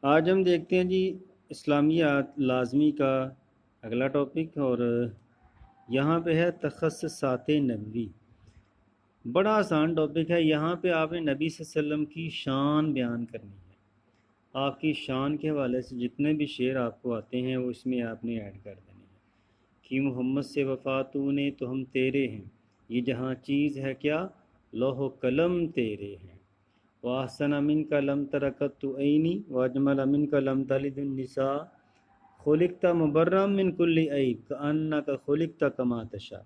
آج ہم دیکھتے ہیں جی اسلامیات لازمی کا اگلا ٹاپک، اور یہاں پہ ہے تخصصات نبوی۔ بڑا آسان ٹاپک ہے۔ یہاں پہ آپ نے نبی صلی اللہ علیہ وسلم کی شان بیان کرنی ہے۔ آپ کی شان کے حوالے سے جتنے بھی شعر آپ کو آتے ہیں وہ اس میں آپ نے ایڈ کر دینے ہیں کہ محمد سے وفاتوں نے تو ہم تیرے ہیں، یہ جہاں چیز ہے کیا لوح و قلم تیرے ہیں، وَأَحْسَنَ مِنْكَ لَمْ تَرَكَتُّ عَيْنِي وَأَجْمَلَ مِنْكَ لَمْ تَلِدِ النِّسَاءُ خُلِقْتَ مُبَرًّا مِنْ كُلِّ عَيْبٍ كَأَنَّكَ خُلِقْتَ كَمَا تَشَاءُ۔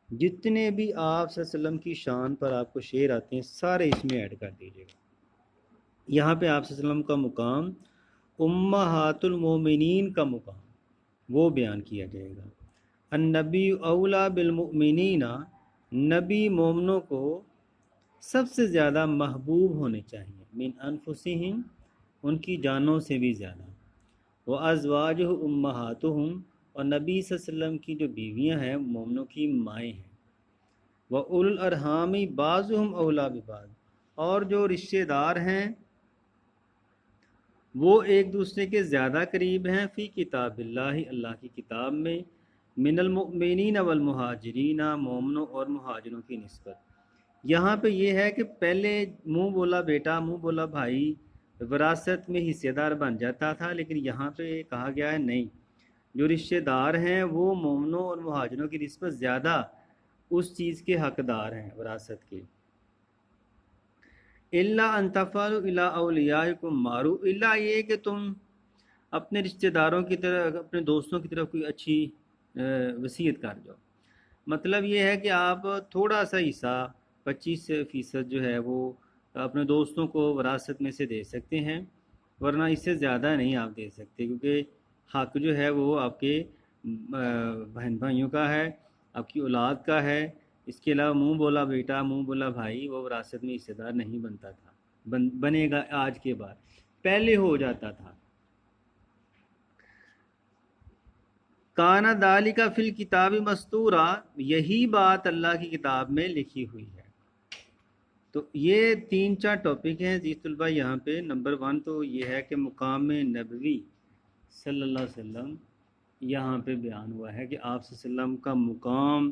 جتنے بھی آپ صلی اللہ علیہ وسلم کی شان پر آپ کو شعر آتے ہیں سارے اس میں ایڈ کر دیجیے گا۔ یہاں پہ آپ صلی اللہ علیہ وسلم کا مقام، امہات المومنین کا مقام، وہ بیان کیا جائے گا۔ النبی اولا بالمؤمنین، نبی مومنوں کو سب سے زیادہ محبوب ہونے چاہیے، من انفسہم، ان کی جانوں سے بھی زیادہ، وازواجہ امہاتہم، اور نبی صلی اللہ علیہ وسلم کی جو بیویاں ہیں مومنوں کی مائیں ہیں، وَأُولُو الْأَرْحَامِ بَعْضُهُمْ أَوْلَىٰ بِبَعْضٍ، اور جو رشتہ دار ہیں وہ ایک دوسرے کے زیادہ قریب ہیں، فی کتاب اللہ، اللہ کی کتاب میں، من المؤمنین والمہاجرین، مومنوں اور مہاجروں کی نسبت۔ یہاں پہ یہ ہے کہ پہلے منہ بولا بیٹا، منہ بولا بھائی وراثت میں حصے دار بن جاتا تھا، لیکن یہاں پہ کہا گیا ہے نہیں، جو رشتہ دار ہیں وہ مومنوں اور مہاجروں کی نسبت زیادہ اس چیز کے حقدار ہیں وراثت کے۔ اللہ ان تفعلوا الی اولیاءکم معروف، اللہ یہ کہ تم اپنے رشتہ داروں کی طرف، اپنے دوستوں کی طرف کوئی اچھی وصیت کر جاؤ۔ مطلب یہ ہے کہ آپ تھوڑا سا حصہ 25% جو ہے وہ اپنے دوستوں کو وراثت میں سے دے سکتے ہیں، ورنہ اس سے زیادہ نہیں آپ دے سکتے، کیونکہ حق جو ہے وہ آپ کے بہن بھائیوں کا ہے، آپ کی اولاد کا ہے۔ اس کے علاوہ منہ بولا بیٹا، منہ بولا بھائی وہ وراثت میں حصے دار نہیں بنتا تھا، بنے گا آج کے بعد، پہلے ہو جاتا تھا۔ کانا ذالک فی الکتاب مستورا، یہی بات اللہ کی کتاب میں لکھی ہوئی ہے۔ تو یہ 3-4 ٹاپک ہیں جی طلبہ یہاں پہ۔ نمبر 1 تو یہ ہے کہ مقام نبوی صلی اللہ علیہ وسلم یہاں پہ بیان ہوا ہے کہ آپ صلی اللہ علیہ وسلم کا مقام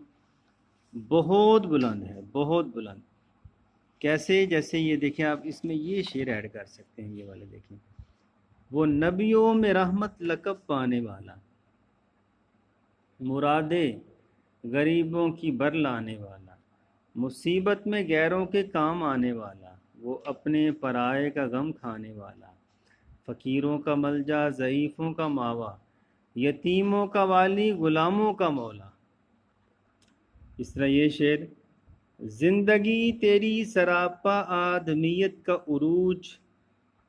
بہت بلند ہے، بہت بلند۔ کیسے؟ جیسے یہ دیکھیں آپ اس میں یہ شعر ایڈ کر سکتے ہیں، یہ والے دیکھیں، وہ نبیوں میں رحمت لقب پانے والا، مرادے غریبوں کی بر لانے والا، مصیبت میں غیروں کے کام آنے والا، وہ اپنے پرائے کا غم کھانے والا، فقیروں کا ملجا، ضعیفوں کا ماوا، یتیموں کا والی، غلاموں کا مولا۔ اس طرح یہ شعر، زندگی تیری سراپا آدمیت کا عروج،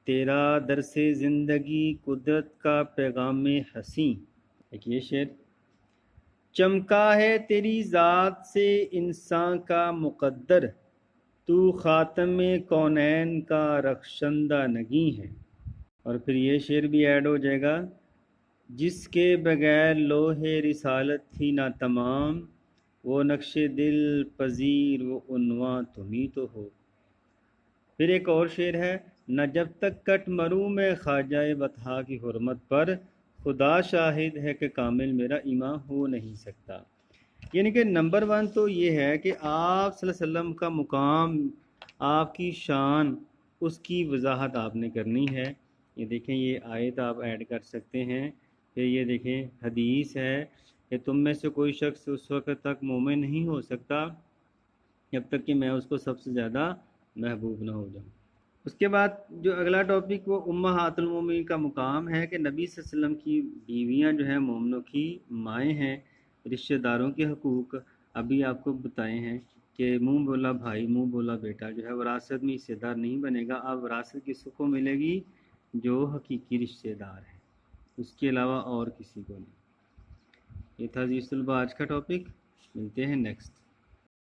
تیرا درس زندگی قدرت کا پیغام حسین۔ ایک یہ شعر، چمکا ہے تیری ذات سے انسان کا مقدر، تو خاتم کونین کا رخشندہ نگیں ہے۔ اور پھر یہ شعر بھی ایڈ ہو جائے گا، جس کے بغیر لوح رسالت تھی نہ تمام، وہ نقش دل پذیر وہ عنواں تمہیں تو ہو۔ پھر ایک اور شعر ہے، نہ جب تک کٹ مروں میں خواجہ بطحا کی حرمت پر، خدا شاہد ہے کہ کامل میرا ایمان ہو نہیں سکتا۔ یعنی کہ نمبر 1 تو یہ ہے کہ آپ صلی اللہ علیہ وسلم کا مقام، آپ کی شان، اس کی وضاحت آپ نے کرنی ہے۔ یہ دیکھیں یہ آیت آپ ایڈ کر سکتے ہیں۔ پھر یہ دیکھیں حدیث ہے کہ تم میں سے کوئی شخص اس وقت تک مومن نہیں ہو سکتا جب تک کہ میں اس کو سب سے زیادہ محبوب نہ ہو جاؤں۔ اس کے بعد جو اگلا ٹاپک وہ امہات المومنین کا مقام ہے کہ نبی صلی اللہ علیہ وسلم کی بیویاں جو ہیں مومنوں کی مائیں ہیں۔ رشتہ داروں کے حقوق ابھی آپ کو بتائے ہیں کہ منہ بولا بھائی، منہ بولا بیٹا جو ہے وراثت میں حصے دار نہیں بنے گا۔ اب وراثت کس کو ملے گی؟ جو حقیقی رشتہ دار ہے، اس کے علاوہ اور کسی کو نہیں۔ یہ تھا جی طلبہ آج کا ٹاپک، ملتے ہیں نیکسٹ۔